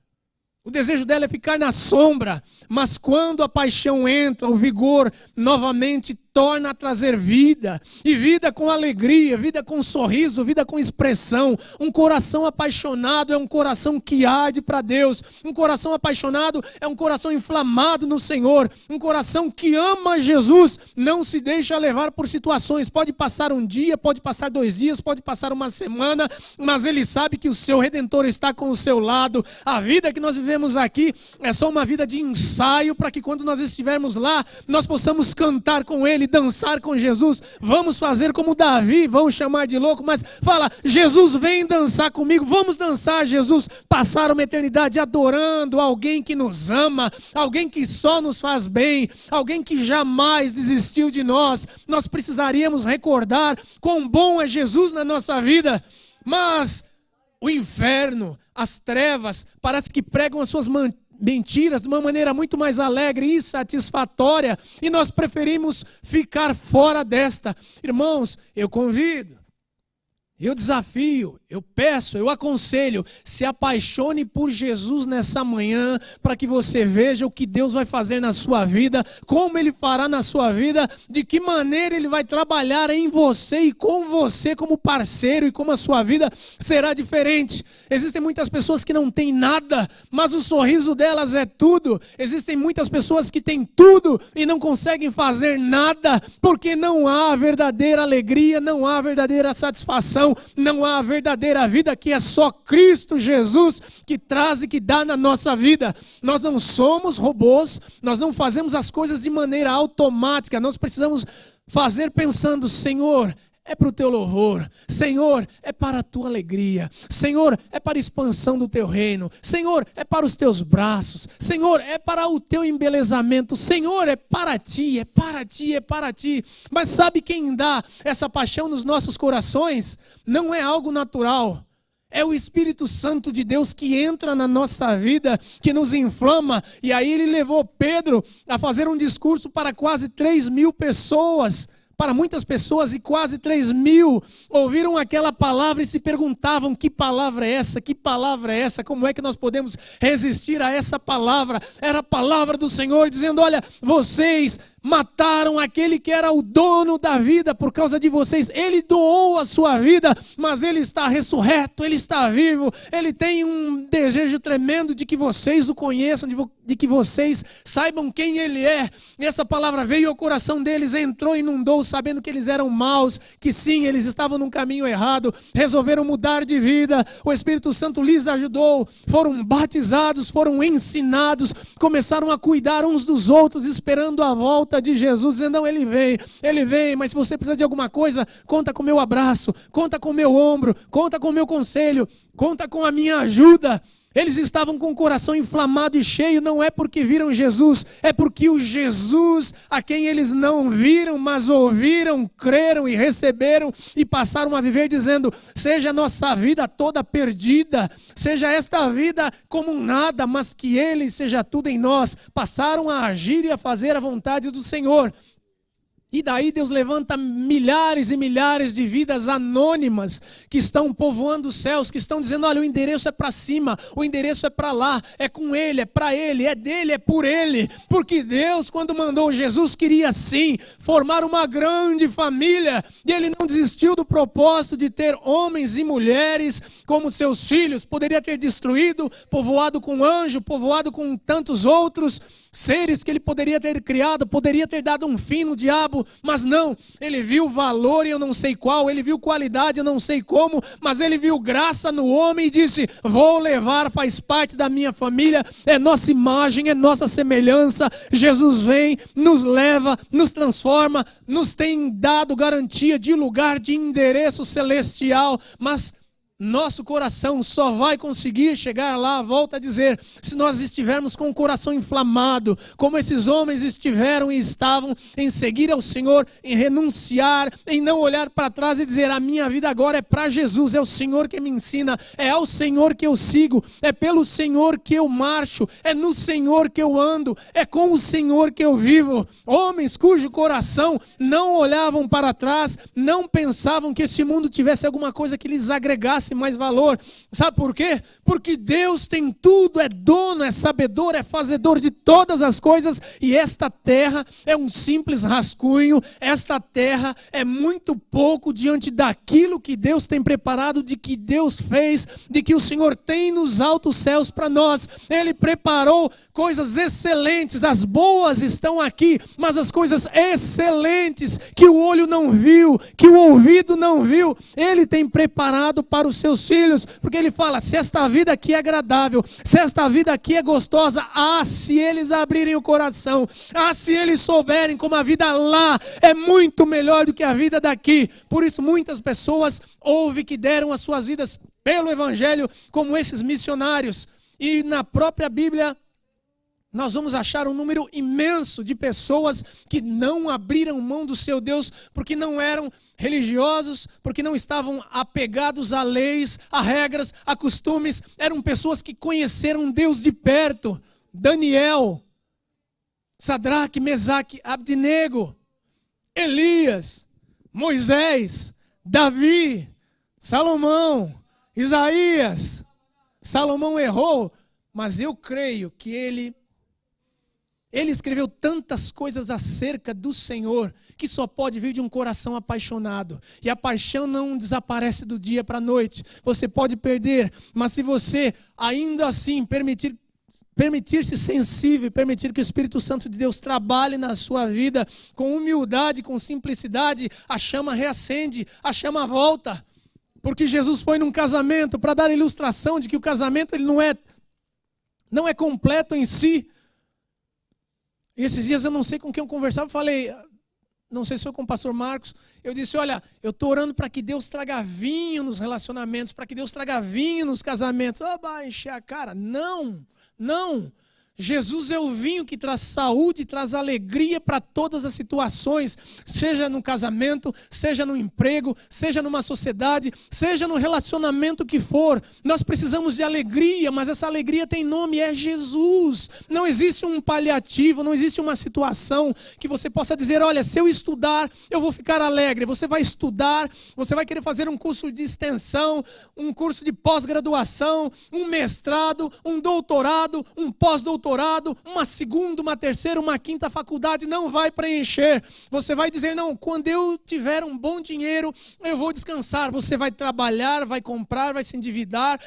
O desejo dela é ficar na sombra, mas quando a paixão entra, o vigor novamente torna a trazer vida, e vida com alegria, vida com sorriso, vida com expressão. Um coração apaixonado é um coração que arde para Deus. Um coração apaixonado é um coração inflamado no Senhor. Um coração que ama Jesus, não se deixa levar por situações. Pode passar um dia, pode passar 2 dias, pode passar uma semana, mas ele sabe que o seu Redentor está com o seu lado. A vida que nós vivemos aqui é só uma vida de ensaio para que quando nós estivermos lá, nós possamos cantar com Ele, dançar com Jesus. Vamos fazer como Davi, vão chamar de louco, mas fala: Jesus, vem dançar comigo, vamos dançar, Jesus. Passar uma eternidade adorando alguém que nos ama, alguém que só nos faz bem, alguém que jamais desistiu de nós. Nós precisaríamos recordar quão bom é Jesus na nossa vida, mas o inferno, as trevas, parece que pregam as suas mentiras de uma maneira muito mais alegre e satisfatória, e nós preferimos ficar fora desta. Irmãos, eu convido, eu desafio, eu peço, eu aconselho, se apaixone por Jesus nessa manhã, para que você veja o que Deus vai fazer na sua vida, como Ele fará na sua vida, de que maneira Ele vai trabalhar em você e com você como parceiro, e como a sua vida será diferente. Existem muitas pessoas que não têm nada, mas o sorriso delas é tudo. Existem muitas pessoas que têm tudo e não conseguem fazer nada, porque não há verdadeira alegria, não há verdadeira satisfação, não há verdadeira vida, que é só Cristo Jesus que traz e que dá na nossa vida. Nós não somos robôs, nós não fazemos as coisas de maneira automática, nós precisamos fazer pensando: Senhor, é para o teu louvor, Senhor, é para a tua alegria, Senhor, é para a expansão do teu reino, Senhor, é para os teus braços, Senhor, é para o teu embelezamento, Senhor, é para ti, é para ti, é para ti. Mas sabe quem dá essa paixão nos nossos corações? Não é algo natural. É o Espírito Santo de Deus que entra na nossa vida, que nos inflama. E aí ele levou Pedro a fazer um discurso para quase 3.000 pessoas. Para muitas pessoas, e quase 3.000 ouviram aquela palavra e se perguntavam: que palavra é essa? Que palavra é essa? Como é que nós podemos resistir a essa palavra? Era a palavra do Senhor dizendo: olha, vocês mataram aquele que era o dono da vida por causa de vocês. Ele doou a sua vida, mas Ele está ressurreto, Ele está vivo. Ele tem um desejo tremendo de que vocês o conheçam, de que vocês saibam quem Ele é. E essa palavra veio ao coração deles, entrou e inundou, sabendo que eles eram maus, que sim, eles estavam num caminho errado, resolveram mudar de vida. O Espírito Santo lhes ajudou, foram batizados, foram ensinados, começaram a cuidar uns dos outros, esperando a volta de Jesus, dizendo: não, Ele vem, mas se você precisa de alguma coisa, conta com o meu abraço, conta com o meu ombro, conta com o meu conselho, conta com a minha ajuda. Eles estavam com o coração inflamado e cheio, não é porque viram Jesus, é porque o Jesus a quem eles não viram, mas ouviram, creram e receberam e passaram a viver, dizendo: seja a nossa vida toda perdida, seja esta vida como um nada, mas que Ele seja tudo em nós. Passaram a agir e a fazer a vontade do Senhor. E daí Deus levanta milhares e milhares de vidas anônimas que estão povoando os céus, que estão dizendo: olha, o endereço é para cima, o endereço é para lá, é com Ele, é para Ele, é dele, é por Ele. Porque Deus, quando mandou Jesus, queria sim formar uma grande família, e Ele não desistiu do propósito de ter homens e mulheres como seus filhos. Poderia ter destruído, povoado com anjo, povoado com tantos outros seres que Ele poderia ter criado, poderia ter dado um fim no diabo, mas não. Ele viu valor e eu não sei qual, Ele viu qualidade, eu não sei como, mas Ele viu graça no homem e disse: vou levar, faz parte da minha família, é nossa imagem, é nossa semelhança. Jesus vem, nos leva, nos transforma, nos tem dado garantia de lugar, de endereço celestial, mas nosso coração só vai conseguir chegar lá, volta a dizer, se nós estivermos com o coração inflamado, como esses homens estiveram e estavam, em seguir ao Senhor, em renunciar, em não olhar para trás e dizer: a minha vida agora é para Jesus, é o Senhor que me ensina, é ao Senhor que eu sigo, é pelo Senhor que eu marcho, é no Senhor que eu ando, é com o Senhor que eu vivo. Homens cujo coração não olhavam para trás, não pensavam que esse mundo tivesse alguma coisa que lhes agregasse desse mais valor. Sabe por quê? Porque Deus tem tudo, é dono, é sabedor, é fazedor de todas as coisas, e esta terra é um simples rascunho, esta terra é muito pouco diante daquilo que Deus tem preparado, de que Deus fez, de que o Senhor tem nos altos céus para nós. Ele preparou coisas excelentes, as boas estão aqui, mas as coisas excelentes que o olho não viu, que o ouvido não viu, Ele tem preparado para os seus filhos, porque Ele fala, se esta vida aqui é agradável, se esta vida aqui é gostosa, se eles abrirem o coração, se eles souberem como a vida lá é muito melhor do que a vida daqui. Por isso muitas pessoas houve que deram as suas vidas pelo Evangelho, como esses missionários, e na própria Bíblia nós vamos achar um número imenso de pessoas que não abriram mão do seu Deus, porque não eram religiosos, porque não estavam apegados a leis, a regras, a costumes. Eram pessoas que conheceram Deus de perto. Daniel, Sadraque, Mesaque, Abdenego, Elias, Moisés, Davi, Salomão, Isaías. Salomão errou, mas eu creio que ele escreveu tantas coisas acerca do Senhor, que só pode vir de um coração apaixonado. E a paixão não desaparece do dia para a noite. Você pode perder, mas se você ainda assim permitir-se sensível, permitir que o Espírito Santo de Deus trabalhe na sua vida, com humildade, com simplicidade, a chama reacende, a chama volta. Porque Jesus foi num casamento para dar a ilustração de que o casamento ele não é completo em si. E esses dias eu não sei com quem eu conversava, falei, não sei se foi com o pastor Marcos, eu disse, olha, eu estou orando para que Deus traga vinho nos relacionamentos, para que Deus traga vinho nos casamentos. Vai encher a cara. Não. Jesus é o vinho que traz saúde, traz alegria para todas as situações, seja no casamento, seja no emprego, seja numa sociedade, seja no relacionamento que for. Nós precisamos de alegria, mas essa alegria tem nome, é Jesus. Não existe um paliativo, não existe uma situação que você possa dizer, olha, se eu estudar, eu vou ficar alegre. Você vai estudar, você vai querer fazer um curso de extensão, um curso de pós-graduação, um mestrado, um doutorado, um pós-doutorado, uma segunda, uma terceira, uma quinta faculdade, não vai preencher. Você vai dizer, não, quando eu tiver um bom dinheiro, eu vou descansar. Você vai trabalhar, vai comprar, vai se endividar,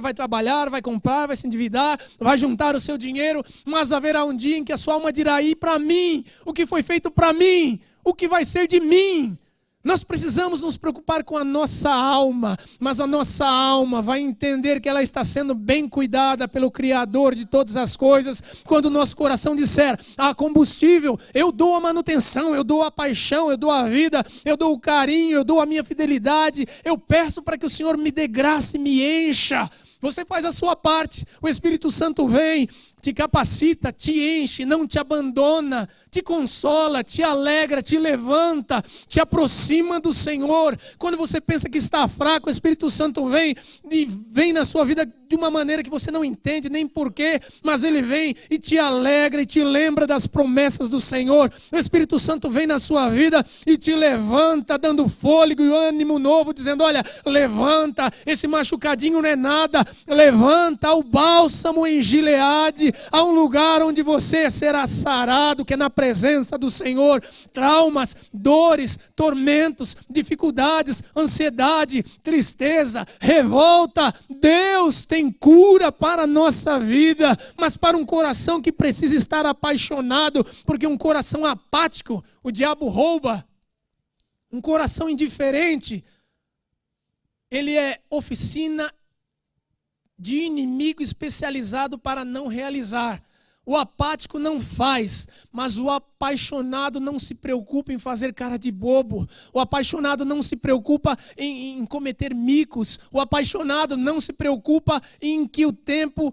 vai trabalhar, vai comprar, vai se endividar, vai juntar o seu dinheiro, mas haverá um dia em que a sua alma dirá, e para mim, o que foi feito para mim, o que vai ser de mim? Nós precisamos nos preocupar com a nossa alma, mas a nossa alma vai entender que ela está sendo bem cuidada pelo Criador de todas as coisas. Quando o nosso coração disser, combustível, eu dou a manutenção, eu dou a paixão, eu dou a vida, eu dou o carinho, eu dou a minha fidelidade, eu peço para que o Senhor me dê graça e me encha. Você faz a sua parte, o Espírito Santo vem, te capacita, te enche, não te abandona, te consola, te alegra, te levanta, te aproxima do Senhor. Quando você pensa que está fraco, o Espírito Santo vem e vem na sua vida de uma maneira que você não entende nem porquê, mas Ele vem e te alegra e te lembra das promessas do Senhor. O Espírito Santo vem na sua vida e te levanta, dando fôlego e ânimo novo, dizendo, olha, levanta, esse machucadinho não é nada, levanta, o bálsamo em Gileade, há um lugar onde você será sarado, que é na presença do Senhor. Traumas, dores, tormentos, dificuldades, ansiedade, tristeza, revolta, Deus tem cura para a nossa vida, mas para um coração que precisa estar apaixonado, porque um coração apático, o diabo rouba. Um coração indiferente, ele é oficina de inimigo especializado para não realizar. O apático não faz, mas o apaixonado não se preocupa em fazer cara de bobo. O apaixonado não se preocupa em cometer micos. O apaixonado não se preocupa em que o tempo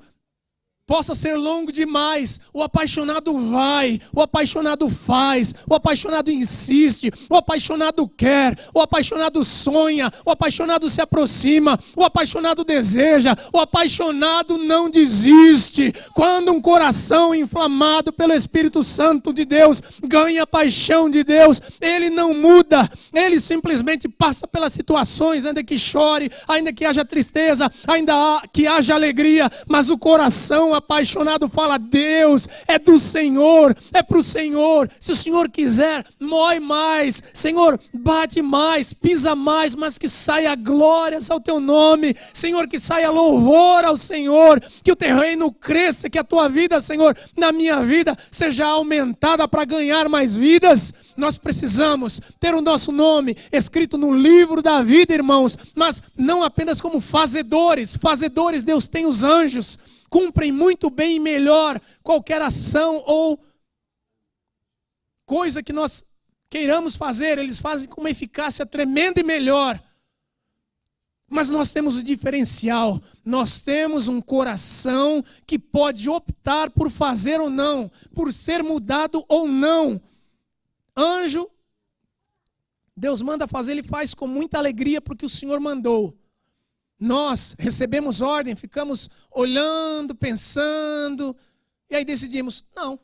possa ser longo demais, o apaixonado vai, o apaixonado faz, o apaixonado insiste, o apaixonado quer, o apaixonado sonha, o apaixonado se aproxima, o apaixonado deseja, o apaixonado não desiste. Quando um coração inflamado pelo Espírito Santo de Deus ganha a paixão de Deus, ele não muda, ele simplesmente passa pelas situações, ainda que chore, ainda que haja tristeza, ainda que haja alegria, mas o coração apaixonado fala: Deus, é do Senhor, é para o Senhor. Se o Senhor quiser, mói mais, Senhor, bate mais, pisa mais, mas que saia glórias ao teu nome, Senhor, que saia louvor ao Senhor, que o teu reino cresça, que a tua vida, Senhor, na minha vida, seja aumentada para ganhar mais vidas. Nós precisamos ter o nosso nome escrito no livro da vida, irmãos, mas não apenas como fazedores. Fazedores, Deus tem os anjos, cumprem muito bem e melhor qualquer ação ou coisa que nós queiramos fazer, eles fazem com uma eficácia tremenda e melhor. Mas nós temos o diferencial, nós temos um coração que pode optar por fazer ou não, por ser mudado ou não. Anjo, Deus manda fazer, ele faz com muita alegria porque o Senhor mandou. Nós recebemos ordem, ficamos olhando, pensando, e aí decidimos, não.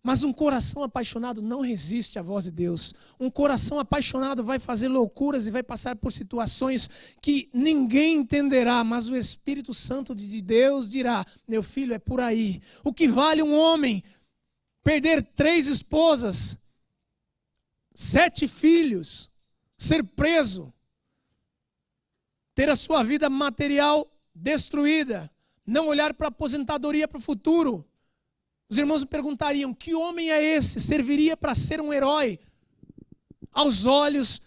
Mas um coração apaixonado não resiste à voz de Deus. Um coração apaixonado vai fazer loucuras e vai passar por situações que ninguém entenderá, mas o Espírito Santo de Deus dirá: meu filho, é por aí. O que vale um homem perder 3 esposas, 7 filhos, ser preso, ter a sua vida material destruída, não olhar para a aposentadoria, para o futuro. Os irmãos me perguntariam: que homem é esse? Serviria para ser um herói? Aos olhos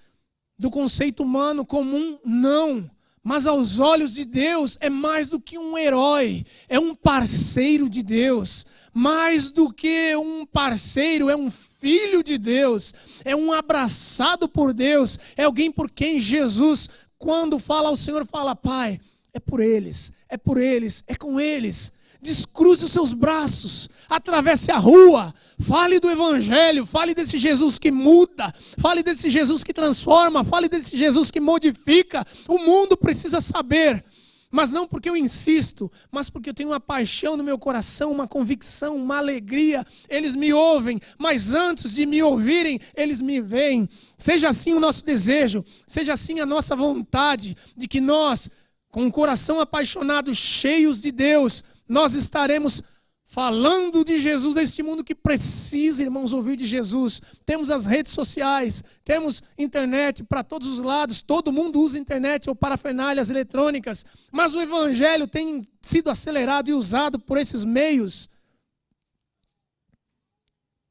do conceito humano comum, não. Mas aos olhos de Deus é mais do que um herói, é um parceiro de Deus. Mais do que um parceiro, é um filho de Deus, é um abraçado por Deus, é alguém por quem Jesus, quando fala ao Senhor, fala: Pai, é por eles, é por eles, é com eles. Descruze os seus braços, atravesse a rua, fale do Evangelho, fale desse Jesus que muda, fale desse Jesus que transforma, fale desse Jesus que modifica. O mundo precisa saber, mas não porque eu insisto, mas porque eu tenho uma paixão no meu coração, uma convicção, uma alegria. Eles me ouvem, mas antes de me ouvirem, eles me veem. Seja assim o nosso desejo, seja assim a nossa vontade, de que nós, com o coração apaixonado, cheios de Deus, nós estaremos falando de Jesus a este mundo que precisa, irmãos, ouvir de Jesus. Temos as redes sociais, temos internet para todos os lados, todo mundo usa internet ou parafernálias eletrônicas, mas o Evangelho tem sido acelerado e usado por esses meios.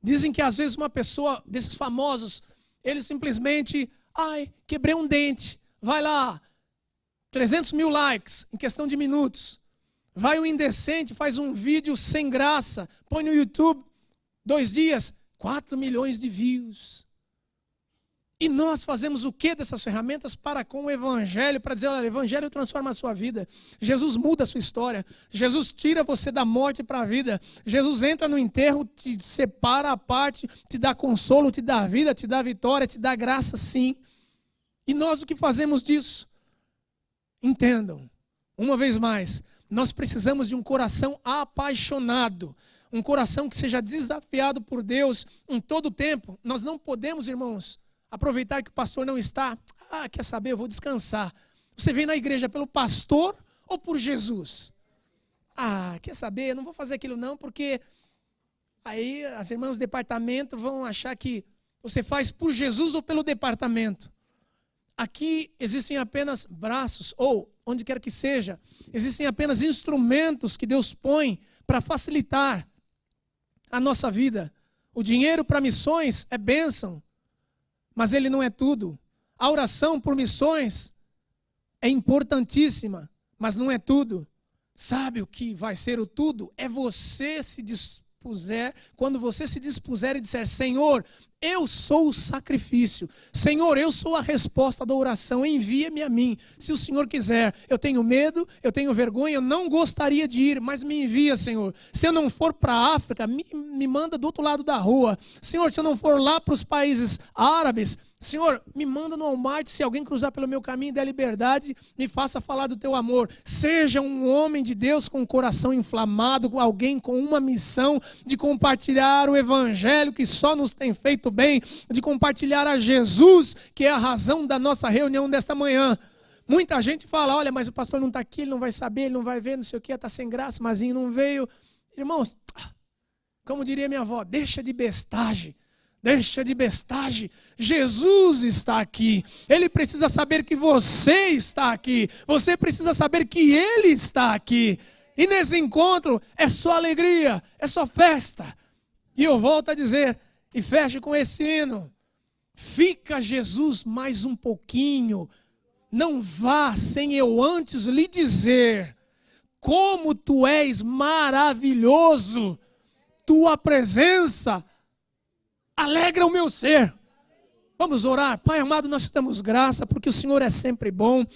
Dizem que às vezes uma pessoa desses famosos, ele simplesmente, quebrei um dente, vai lá, 300 mil likes em questão de minutos. Vai o indecente, faz um vídeo sem graça, põe no YouTube, 2 dias, 4 milhões de views. E nós fazemos o que dessas ferramentas para com o Evangelho? Para dizer: olha, o Evangelho transforma a sua vida. Jesus muda a sua história. Jesus tira você da morte para a vida. Jesus entra no enterro, te separa a parte, te dá consolo, te dá vida, te dá vitória, te dá graça, sim. E nós o que fazemos disso? Entendam, uma vez mais, nós precisamos de um coração apaixonado, um coração que seja desafiado por Deus em todo o tempo. Nós não podemos, irmãos, aproveitar que o pastor não está. Quer saber, eu vou descansar. Você vem na igreja pelo pastor ou por Jesus? Quer saber, eu não vou fazer aquilo não, porque aí as irmãs do departamento vão achar que você faz por Jesus ou pelo departamento. Aqui existem apenas braços, ou onde quer que seja, existem apenas instrumentos que Deus põe para facilitar a nossa vida. O dinheiro para missões é bênção, mas ele não é tudo. A oração por missões é importantíssima, mas não é tudo. Sabe o que vai ser o tudo? É você se se dispuser e disser, Senhor, eu sou o sacrifício, Senhor, eu sou a resposta da oração, envia-me a mim, se o Senhor quiser. Eu tenho medo, eu tenho vergonha, eu não gostaria de ir, mas me envia, Senhor. Se eu não for para a África, me manda do outro lado da rua. Senhor, se eu não for lá para os países árabes, Senhor, me manda no Walmart, se alguém cruzar pelo meu caminho da liberdade, me faça falar do teu amor. Seja um homem de Deus com o coração inflamado, alguém com uma missão de compartilhar o evangelho que só nos tem feito bem, de compartilhar a Jesus, que é a razão da nossa reunião desta manhã. Muita gente fala, olha, mas o pastor não está aqui, ele não vai saber, ele não vai ver, não sei o que, está sem graça, Mazinho não veio. Irmãos, como diria minha avó, deixa de bestagem. Deixa de bestagem, Jesus está aqui, Ele precisa saber que você está aqui, você precisa saber que Ele está aqui, e nesse encontro é só alegria, é só festa. E eu volto a dizer, e fecho com esse hino, fica Jesus mais um pouquinho, não vá sem eu antes lhe dizer, como tu és maravilhoso, tua presença alegra o meu ser. Vamos orar. Pai amado, nós te damos graça porque o Senhor é sempre bom.